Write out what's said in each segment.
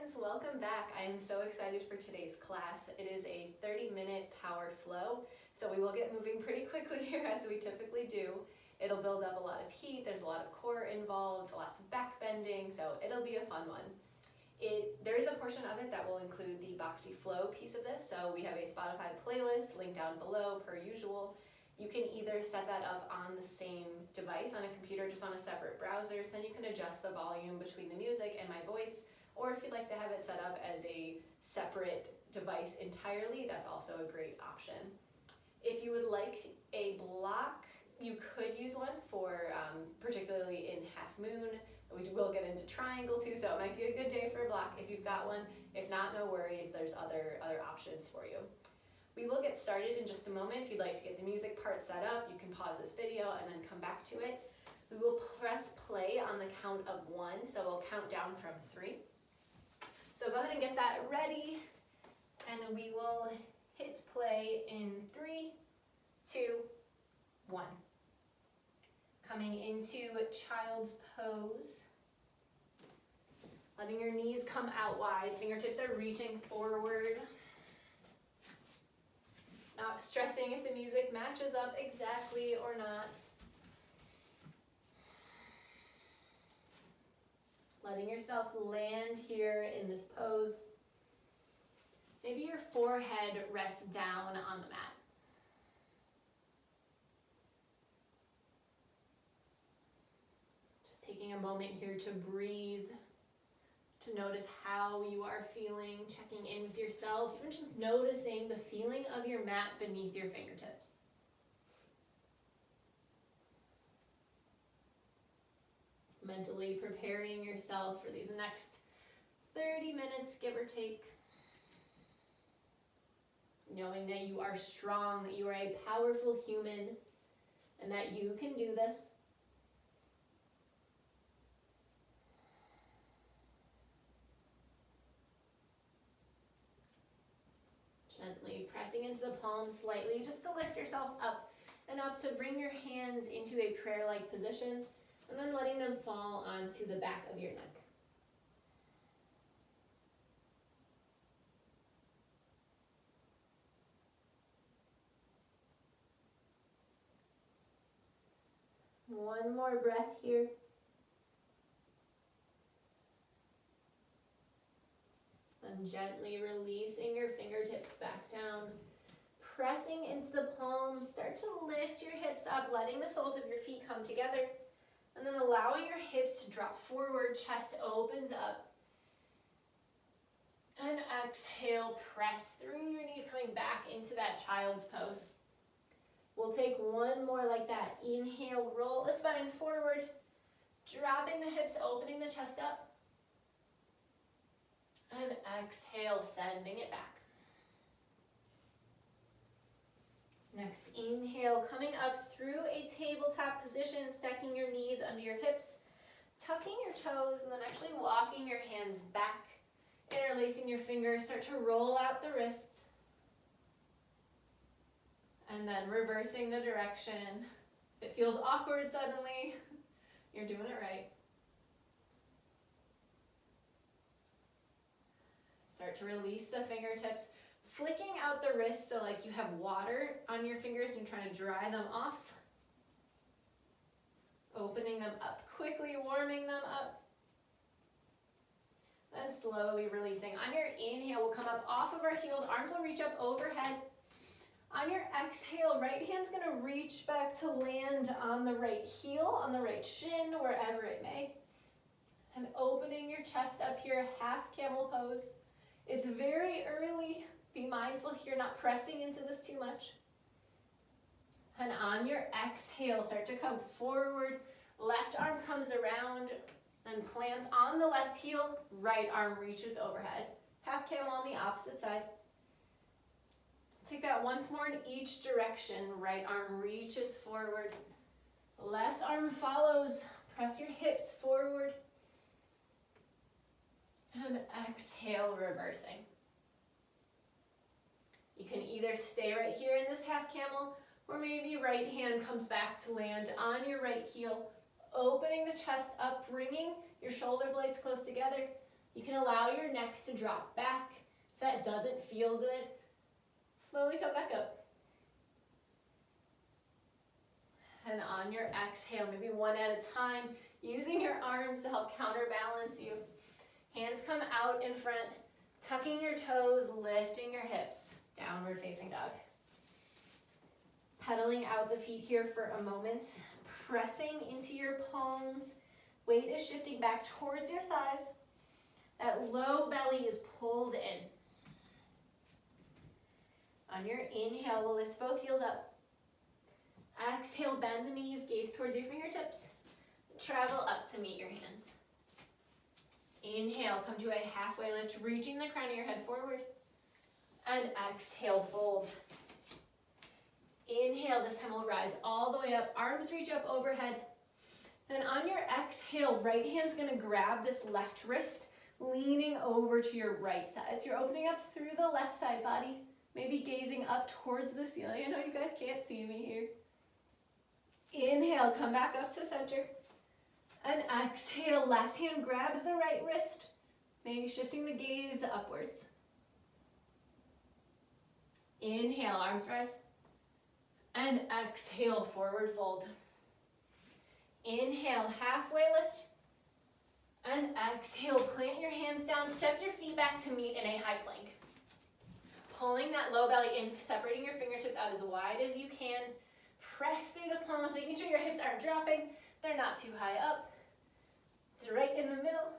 friends, welcome back. I am so excited for today's class. It is a 30-minute powered flow, so we will get moving pretty quickly here as we typically do. It'll build up a lot of heat, there's a lot of core involved, lots of back bending, so it'll be a fun one. There is a portion of it that will include the Bhakti Flow piece of this, so we have a Spotify playlist linked down below per usual. You can either set that up on the same device on a computer, just on a separate browser, so then you can adjust the volume between the music and my voice, or if you'd like to have it set up as a separate device entirely, that's also a great option. If you would like a block, you could use one for particularly in half moon. We will get into triangle too, so it might be a good day for a block if you've got one. If not, no worries, there's other options for you. We will get started in just a moment. If you'd like to get the music part set up, you can pause this video and then come back to it. We will press play on the count of 1, so we'll count down from 3. So go ahead and get that ready, and we will hit play in 3, 2, 1. Coming into child's pose. Letting your knees come out wide, fingertips are reaching forward. Not stressing if the music matches up exactly or not. Letting yourself land here in this pose. Maybe your forehead rests down on the mat. Just taking a moment here to breathe, to notice how you are feeling, checking in with yourself, even just noticing the feeling of your mat beneath your fingertips. Mentally preparing yourself for these next 30 minutes, give or take. Knowing that you are strong, that you are a powerful human, and that you can do this. Gently pressing into the palms slightly, just to lift yourself up and up, to bring your hands into a prayer-like position, and then letting them fall onto the back of your neck. One more breath here. And gently releasing your fingertips back down. Pressing into the palms, start to lift your hips up, letting the soles of your feet come together. And then allowing your hips to drop forward, chest opens up. And exhale, press through your knees, coming back into that child's pose. We'll take one more like that. Inhale, roll the spine forward, dropping the hips, opening the chest up. And exhale, sending it back. Next, inhale, coming up through a tabletop position, stacking your knees under your hips, tucking your toes, and then actually walking your hands back, interlacing your fingers, start to roll out the wrists, and then reversing the direction. If it feels awkward suddenly, you're doing it right. Start to release the fingertips, flicking out the wrists so like you have water on your fingers and you're trying to dry them off. Opening them up quickly, warming them up. Then slowly releasing. On your inhale, we'll come up off of our heels, arms will reach up overhead. On your exhale, right hand's gonna reach back to land on the right heel, on the right shin, wherever it may. And opening your chest up here, half camel pose. It's very early. Be mindful here, not pressing into this too much. And on your exhale, start to come forward. Left arm comes around and plants on the left heel. Right arm reaches overhead. Half camel on the opposite side. Take that once more in each direction. Right arm reaches forward. Left arm follows. Press your hips forward. And exhale, reversing. You can either stay right here in this half camel, or maybe right hand comes back to land on your right heel, opening the chest up, bringing your shoulder blades close together, You can allow your neck to drop back. If that doesn't feel good, slowly come back up. And on your exhale, maybe one at a time, using your arms to help counterbalance you. Hands come out in front, tucking your toes, lifting your hips, downward facing dog. Pedaling out the feet here for a moment, pressing into your palms. Weight is shifting back towards your thighs. That low belly is pulled in. On your inhale, we'll lift both heels up. Exhale, bend the knees, gaze towards your fingertips. Travel up to meet your hands. Inhale, come to a halfway lift, reaching the crown of your head forward. And exhale, fold. Inhale, this time we'll rise all the way up, arms reach up overhead. Then on your exhale, right hand's gonna grab this left wrist, leaning over to your right side. So you're opening up through the left side body, maybe gazing up towards the ceiling. I know you guys can't see me here. Inhale, come back up to center. And exhale, left hand grabs the right wrist, maybe shifting the gaze upwards. Inhale, arms rise. And exhale, forward fold. Inhale, halfway lift. And exhale, plant your hands down, step your feet back to meet in a high plank. Pulling that low belly in, separating your fingertips out as wide as you can. Press through the palms, making sure your hips aren't dropping. They're not too high up. They're right in the middle.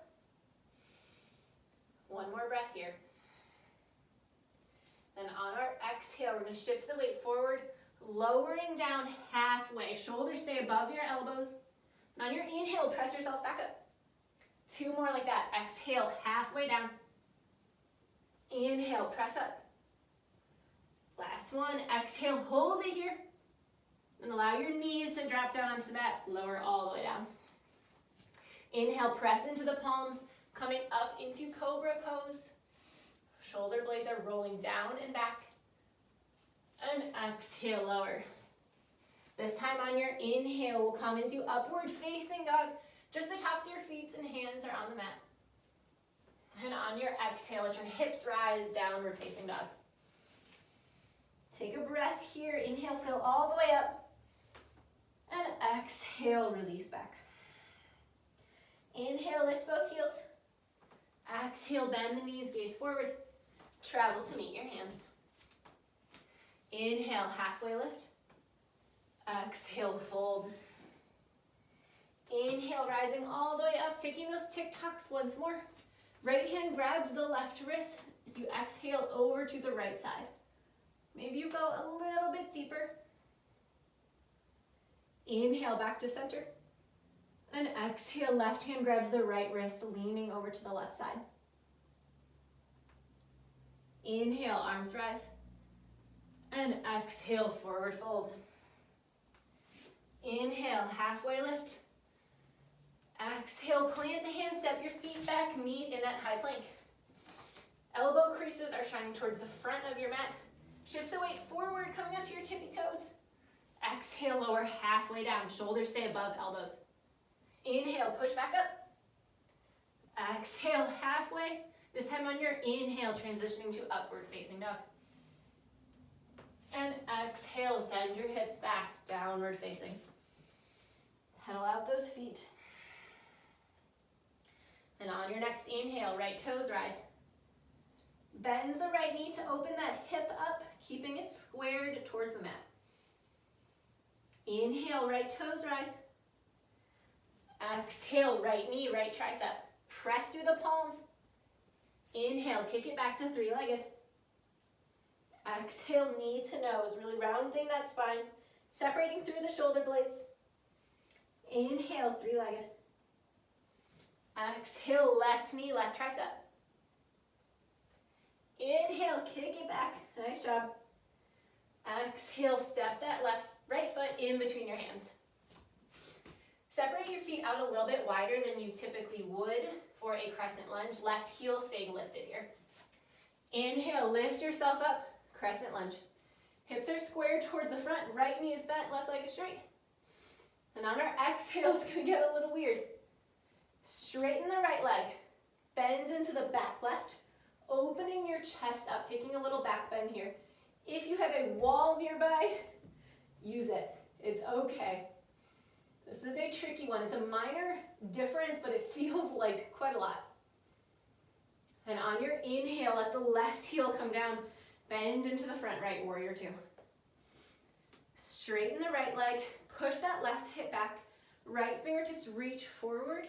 One more breath here. Then on our exhale, we're going to shift the weight forward, lowering down halfway. Shoulders stay above your elbows. And on your inhale, press yourself back up. Two more like that. Exhale, halfway down. Inhale, press up. Last one. Exhale, hold it here. And allow your knees to drop down onto the mat. Lower all the way down. Inhale, press into the palms, coming up into Cobra Pose. Shoulder blades are rolling down and back. And exhale, lower. This time on your inhale, we'll come into upward facing dog. Just the tops of your feet and hands are on the mat. And on your exhale, let your hips rise, downward facing dog. Take a breath here. Inhale, fill all the way up. And exhale, release back. Inhale, lift both heels. Exhale, bend the knees, gaze forward. Travel to meet your hands. Inhale, halfway lift. Exhale, fold. Inhale, rising all the way up, taking those tick-tocks once more. Right hand grabs the left wrist as you exhale over to the right side. Maybe you go a little bit deeper. Inhale, back to center. And exhale, left hand grabs the right wrist, leaning over to the left side. Inhale, arms rise. And exhale, forward fold. Inhale, halfway lift. Exhale, plant the hands, step your feet back, meet in that high plank. Elbow creases are shining towards the front of your mat. Shift the weight forward, coming out to your tippy toes. Exhale, lower halfway down. Shoulders stay above elbows. Inhale, push back up. Exhale, halfway. This time on your inhale, transitioning to upward facing dog. And exhale, send your hips back, downward facing. Pedal out those feet. And on your next inhale, right toes rise. Bend the right knee to open that hip up, keeping it squared towards the mat. Inhale, right toes rise. Exhale, right knee, right tricep. Press through the palms. Inhale, kick it back to three-legged. Exhale, knee to nose, really rounding that spine, separating through the shoulder blades. Inhale, three-legged. Exhale, left knee, left tricep. Inhale, kick it back. Nice job. Exhale, step that right foot in between your hands. Separate your feet out a little bit wider than you typically would for a crescent lunge. Left heel staying lifted here. Inhale, lift yourself up, crescent lunge. Hips are squared towards the front, right knee is bent, left leg is straight. And on our exhale, it's gonna get a little weird. Straighten the right leg. bends into the back left, opening your chest up, taking a little back bend here. If you have a wall nearby, use it. It's okay. This is a tricky one. It's a minor difference, but it feels like quite a lot. And on your inhale, let the left heel come down. Bend into the front right, warrior two. Straighten the right leg. Push that left hip back. Right fingertips reach forward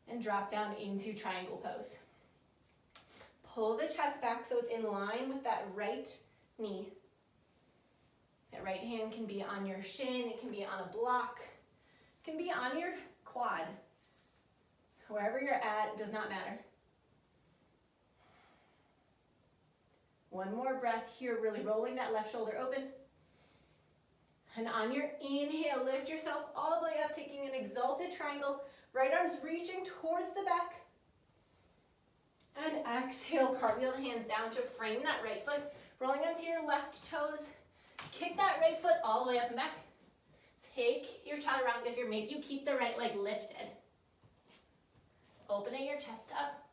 and drop down into triangle pose. Pull the chest back so it's in line with that right knee. That right hand can be on your shin, it can be on a block, it can be on your quad. Wherever you're at, it does not matter. One more breath here, really rolling that left shoulder open. And on your inhale, lift yourself all the way up, taking an exalted triangle. Right arm's reaching towards the back. And exhale, cartwheel the hands down to frame that right foot. Rolling onto your left toes. Kick that right foot all the way up and back. Take your chaturanga here. Maybe you keep the right leg lifted. Opening your chest up.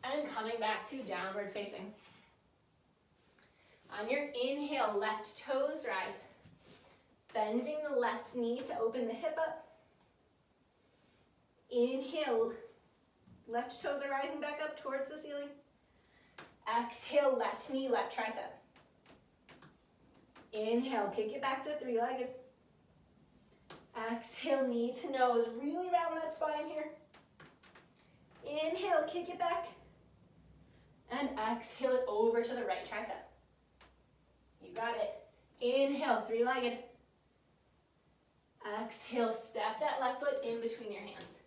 And coming back to downward facing. On your inhale, left toes rise. Bending the left knee to open the hip up. Inhale, left toes are rising back up towards the ceiling. Exhale, left knee, left tricep. Inhale, kick it back to three-legged. Exhale, knee to nose, really round that spine here. Inhale, kick it back. And exhale it over to the right tricep. You got it. Inhale, three-legged. Exhale, step that left foot in between your hands.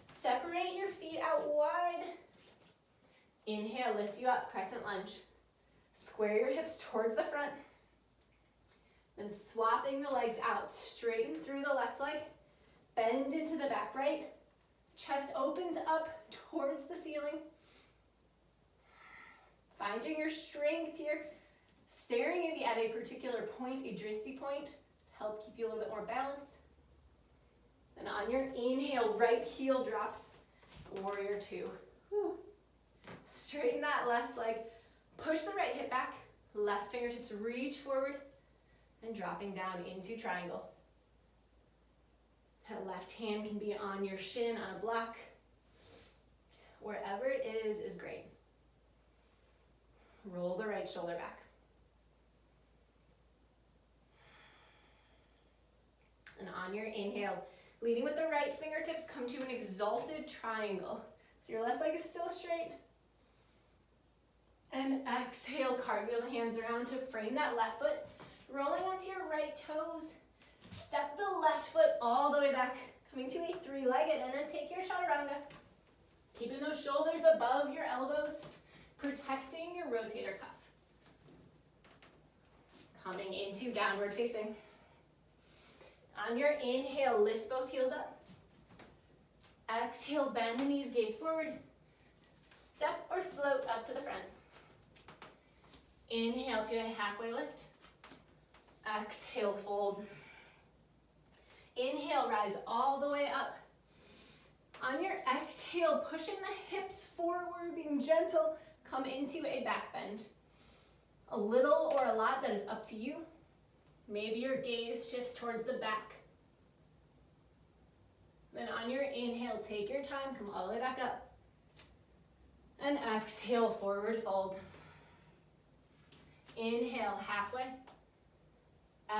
Separate your feet out wide. Inhale, lifts you up, crescent lunge. Square your hips towards the front. Then swapping the legs out, straighten through the left leg. Bend into the back right. Chest opens up towards the ceiling. Finding your strength here. Staring maybe at a particular point, a drishti point. Help keep you a little bit more balanced. Then on your inhale, right heel drops. Warrior two. Whew. Straighten that left leg. Push the right hip back. Left fingertips reach forward. And dropping down into triangle. That left hand can be on your shin, on a block. Wherever it is great. Roll the right shoulder back. And on your inhale, leading with the right fingertips, come to an exalted triangle. So your left leg is still straight. And exhale, cartwheel the hands around to frame that left foot. Rolling onto your right toes. Step the left foot all the way back, coming to a three-legged, and then take your chaturanga. Keeping those shoulders above your elbows, protecting your rotator cuff. Coming into downward facing. On your inhale, lift both heels up. Exhale, bend the knees, gaze forward. Step or float up to the front. Inhale to a halfway lift. Exhale, fold. Inhale, rise all the way up. On your exhale, pushing the hips forward, being gentle, come into a back bend. A little or a lot, that is up to you. Maybe your gaze shifts towards the back. Then on your inhale, take your time, come all the way back up. And exhale, forward fold. Inhale, halfway.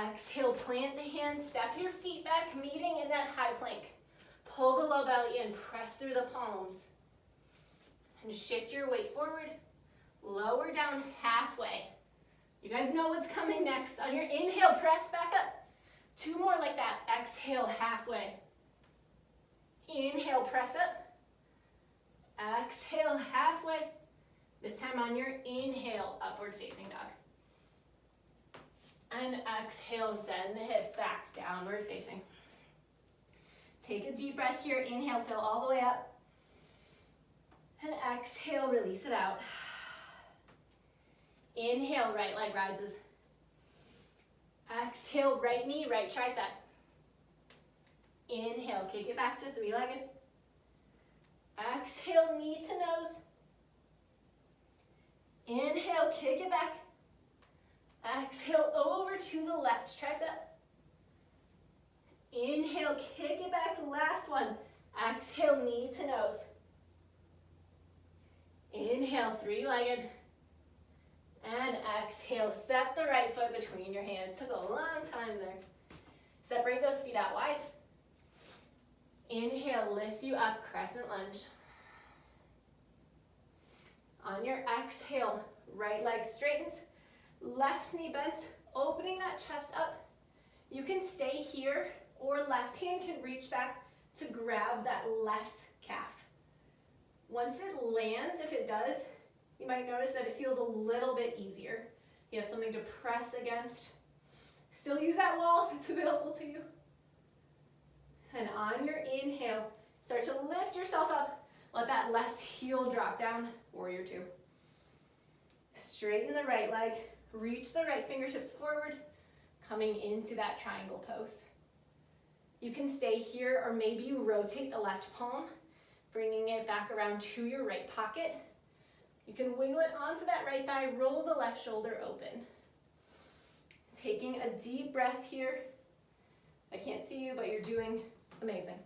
Exhale, plant the hands, step your feet back, meeting in that high plank. Pull the low belly in, press through the palms. And shift your weight forward. Lower down halfway. You guys know what's coming next. On your inhale, press back up. Two more like that. Exhale, halfway. Inhale, press up. Exhale, halfway. This time on your inhale, upward facing dog. And exhale, send the hips back, downward facing. Take a deep breath here. Inhale, fill all the way up. And exhale, release it out. Inhale, right leg rises. Exhale, right knee, right tricep. Inhale, kick it back to three-legged. Exhale, knee to nose. Inhale, kick it back. Exhale, over to the left tricep. Inhale, kick it back. Last one. Exhale, knee to nose. Inhale, three-legged. And exhale, step the right foot between your hands. Took a long time there. Separate those feet out wide. Inhale, lifts you up, crescent lunge. On your exhale, right leg straightens, left knee bends, opening that chest up. You can stay here, or left hand can reach back to grab that left calf. Once it lands, if it does, you might notice that it feels a little bit easier. You have something to press against. Still use that wall if it's available to you. And on your inhale, start to lift yourself up. Let that left heel drop down, warrior two. Straighten the right leg, reach the right fingertips forward, coming into that triangle pose. You can stay here, or maybe you rotate the left palm, bringing it back around to your right pocket. You can wiggle it onto that right thigh, roll the left shoulder open. Taking a deep breath here. I can't see you, but you're doing amazing.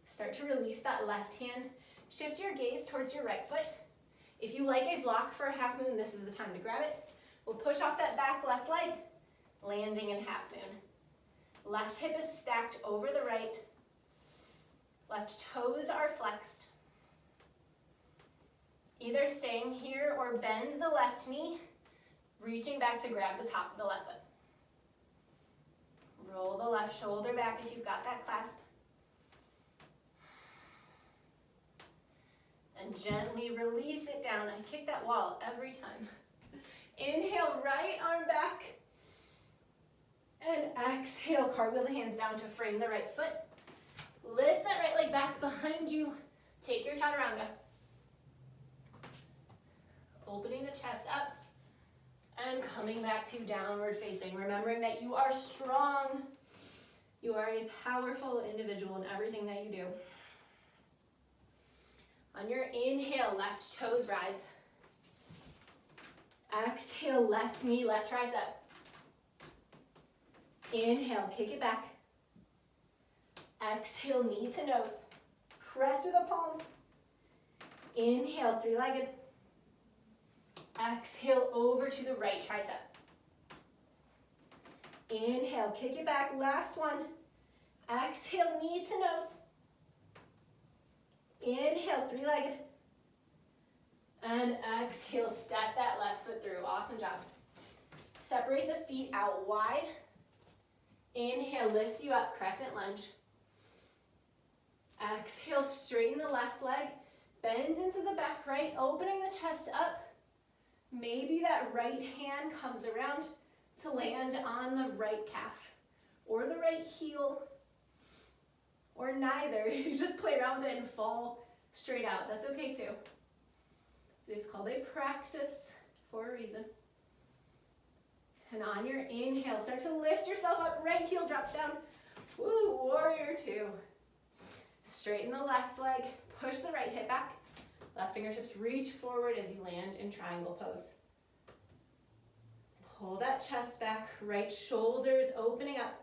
Start to release that left hand. Shift your gaze towards your right foot. If you like a block for a half moon, this is the time to grab it. We'll push off that back left leg, landing in half moon. Left hip is stacked over the right. Left toes are flexed. Either staying here or bend the left knee, reaching back to grab the top of the left foot. Roll the left shoulder back if you've got that clasp. And gently release it down. I kick that wall every time. Inhale, right arm back. And exhale, cartwheel the hands down to frame the right foot. Lift that right leg back behind you. Take your chaturanga. Opening the chest up and coming back to downward facing. Remembering that you are strong. You are a powerful individual in everything that you do. On your inhale, left toes rise. Exhale, left knee, left tricep. Inhale, kick it back. Exhale, knee to nose. Press through the palms. Inhale, three-legged. Exhale, over to the right tricep. Inhale, kick it back. Last one. Exhale, knee to nose. Inhale, three-legged. And exhale, step that left foot through. Awesome job. Separate the feet out wide. Inhale, lifts you up, crescent lunge. Exhale, straighten the left leg. Bend into the back right, opening the chest up. Maybe that right hand comes around to land on the right calf or the right heel, or neither. You just play around with it and fall straight out. That's okay too. It's called a practice for a reason. And on your inhale, start to lift yourself up. Right heel drops down. Woo, warrior two. Straighten the left leg. Push the right hip back. Left fingertips reach forward as you land in triangle pose. Pull that chest back. Right shoulders opening up.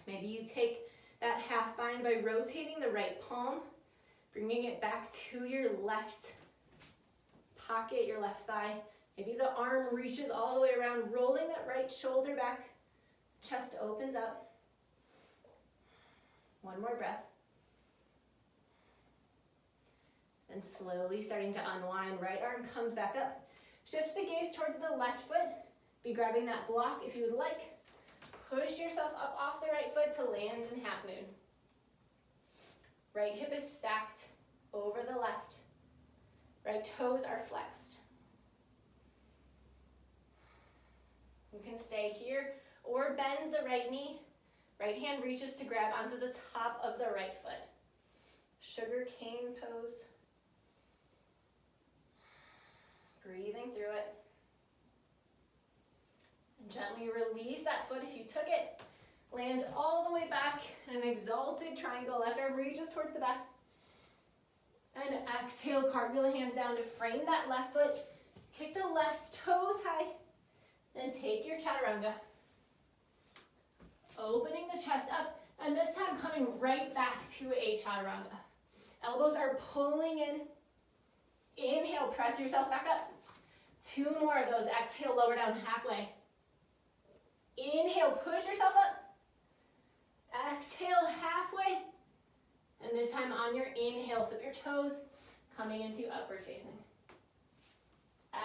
Maybe you take that half bind by rotating the right palm, bringing it back to your left pocket, your left thigh. Maybe the arm reaches all the way around, rolling that right shoulder back. Chest opens up. One more breath. And slowly starting to unwind. Right arm comes back up. Shift the gaze towards the left foot. Be grabbing that block if you would like. Push yourself up off the right foot to land in half moon. Right hip is stacked over the left. Right toes are flexed. You can stay here or bend the right knee. Right hand reaches to grab onto the top of the right foot. Sugar cane pose. Breathing through it. And gently release that foot if you took it. Land all the way back in an exalted triangle. Left arm reaches towards the back. And exhale, cartwheel the hands down to frame that left foot. Kick the left toes high. Then take your chaturanga. Opening the chest up. And this time coming right back to a chaturanga. Elbows are pulling in. Inhale, press yourself back up. 2 more of those. Exhale, lower down halfway. Inhale, push yourself up. Exhale, halfway. And this time on your inhale, flip your toes, coming into upward facing.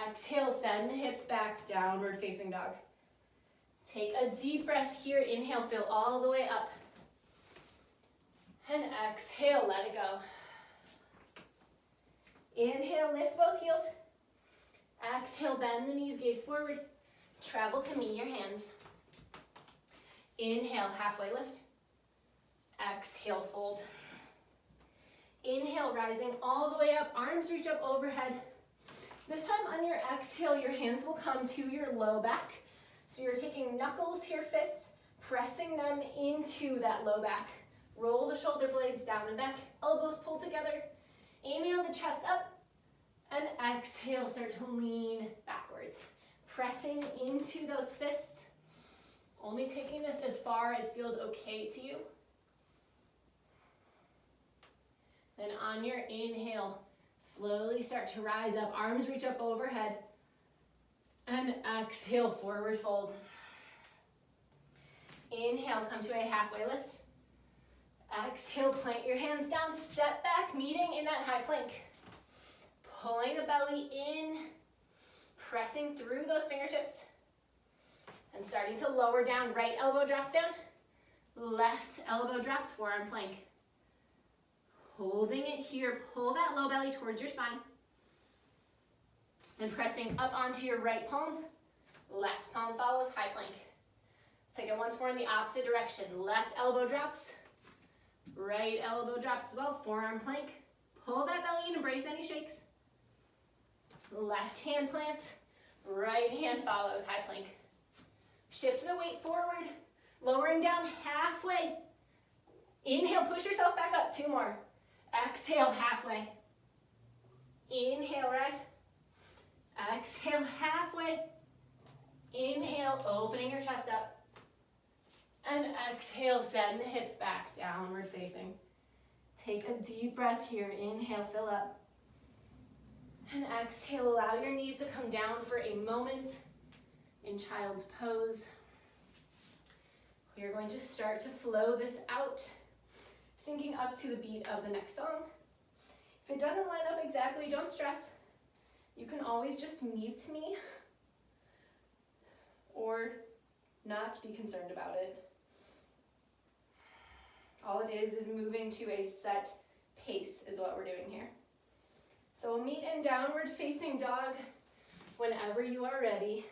Exhale, send the hips back, downward facing dog. Take a deep breath here. Inhale, fill all the way up. And exhale, let it go. Inhale, lift both heels. Exhale, bend the knees, gaze forward. Travel to meet your hands. Inhale, halfway lift. Exhale, fold. Inhale, rising all the way up. Arms reach up overhead. This time on your exhale, your hands will come to your low back. So you're taking knuckles here, fists, pressing them into that low back. Roll the shoulder blades down and back. Elbows pull together. Inhale the chest up. And exhale, start to lean backwards. Pressing into those fists. Only taking this as far as feels okay to you. Then on your inhale, slowly start to rise up. Arms reach up overhead. And exhale, forward fold. Inhale, come to a halfway lift. Exhale, plant your hands down, step back, meeting in that high plank. Pulling the belly in, pressing through those fingertips. And starting to lower down, right elbow drops down, left elbow drops, forearm plank. Holding it here, pull that low belly towards your spine. Then pressing up onto your right palm, left palm follows, high plank. Take it once more in the opposite direction. Left elbow drops, right elbow drops as well, forearm plank. Pull that belly in, embrace any shakes. Left hand plants, right hand follows, high plank. Shift the weight forward, lowering down halfway. Inhale, push yourself back up, 2 more. Exhale, halfway. Inhale, rise. Exhale, halfway. Inhale, opening your chest up. And exhale, send the hips back, downward facing. Take a deep breath here. Inhale, fill up. And exhale, allow your knees to come down for a moment in child's pose. We are going to start to flow this out, syncing up to the beat of the next song. If it doesn't line up exactly, don't stress. You can always just mute me or not be concerned about it. All it is moving to a set pace is what we're doing here. So we'll meet in downward facing dog whenever you are ready.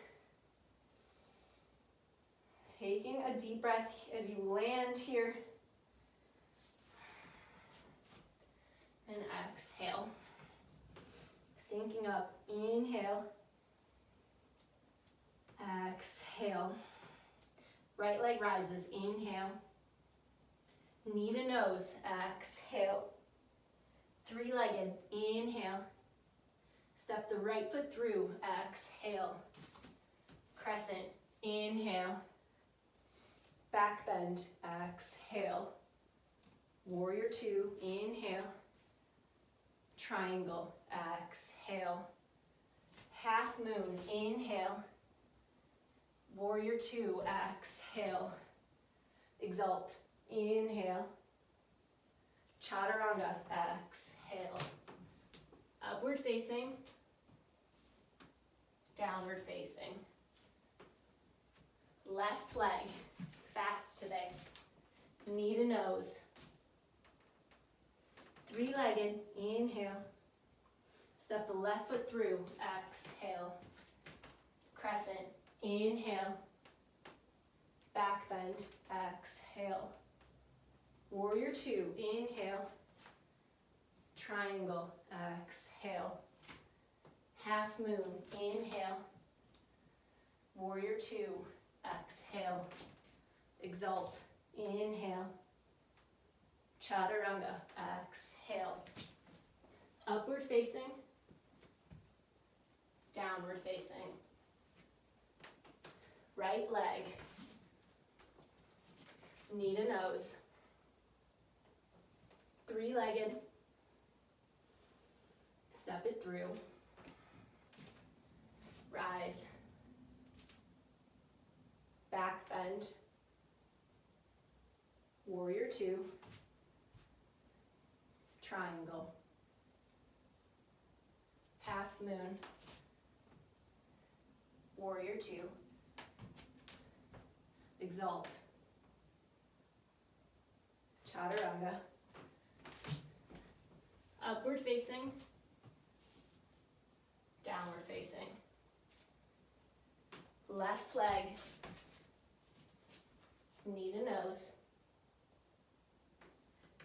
Taking a deep breath as you land here. And exhale. Syncing up. Inhale. Exhale. Right leg rises. Inhale. Knee to nose. Exhale. 3-legged. Inhale. Step the right foot through. Exhale. Crescent. Inhale. Back bend. Exhale. Warrior 2. Inhale. Triangle. Exhale. Half moon. Inhale. Warrior 2. Exhale. Exalt. Inhale. Chaturanga. Exhale. Upward facing. Downward facing. Left leg. It's fast today. Knee to nose. 3-legged. Inhale. Step the left foot through. Exhale. Crescent. Inhale. Back bend. Exhale. Warrior 2. Inhale. Triangle. Exhale. Half moon. Inhale. Warrior 2. Exhale. Exalt, inhale. Chaturanga, exhale. Upward facing, downward facing. Right leg, knee to nose. Three-legged, step it through. Rise. Back bend. Warrior two. Triangle. Half moon. Warrior two. Exalt. Chaturanga. Upward facing. Downward facing. Left leg. Knee to nose.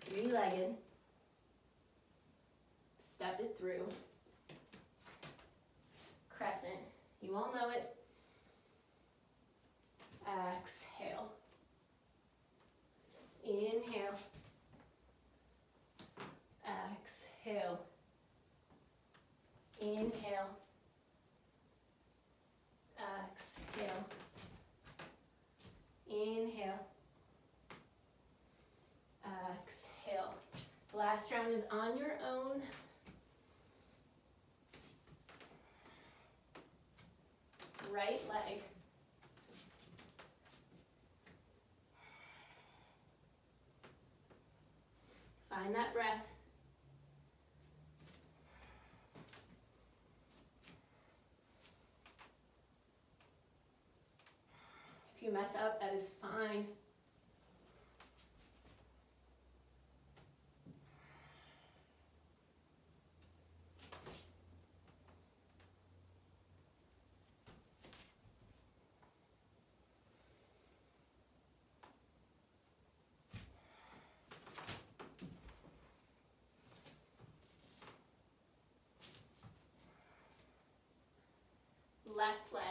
Three-legged. Step it through. Crescent. You all know it. Exhale. Inhale. Exhale. Inhale. Exhale. Inhale. Exhale. Last round is on your own. Right leg. Find that breath. If you mess up, that is fine. Left leg.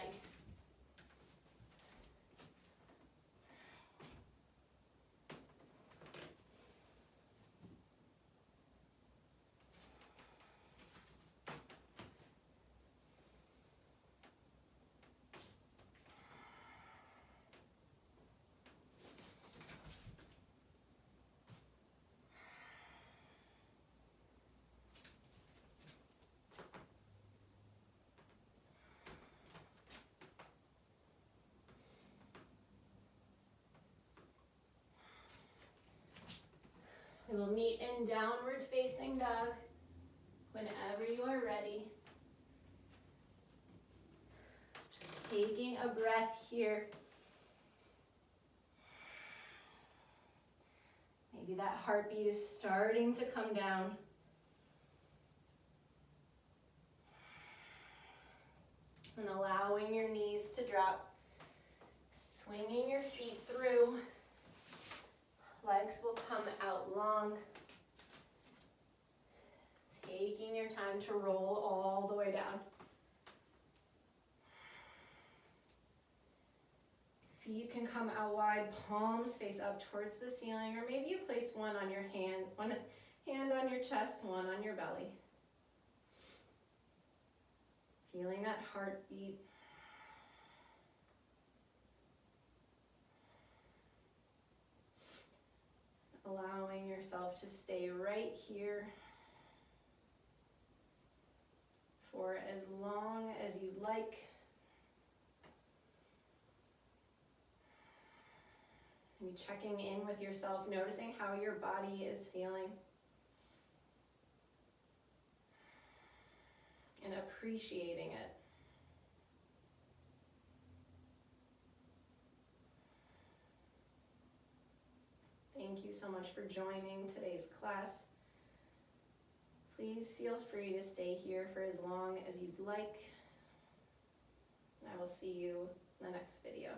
We will meet in downward facing dog whenever you are ready. Just taking a breath here. Maybe that heartbeat is starting to come down. And allowing your knees to drop. Swinging your feet through. Legs will come out long. Taking your time to roll all the way down. Feet can come out wide, palms face up towards the ceiling, or maybe you place one on your hand, one hand on your chest, one on your belly. Feeling that heartbeat. Allowing yourself to stay right here for as long as you'd like. And checking in with yourself, noticing how your body is feeling. And appreciating it. Thank you so much for joining today's class. Please feel free to stay here for as long as you'd like. I will see you in the next video.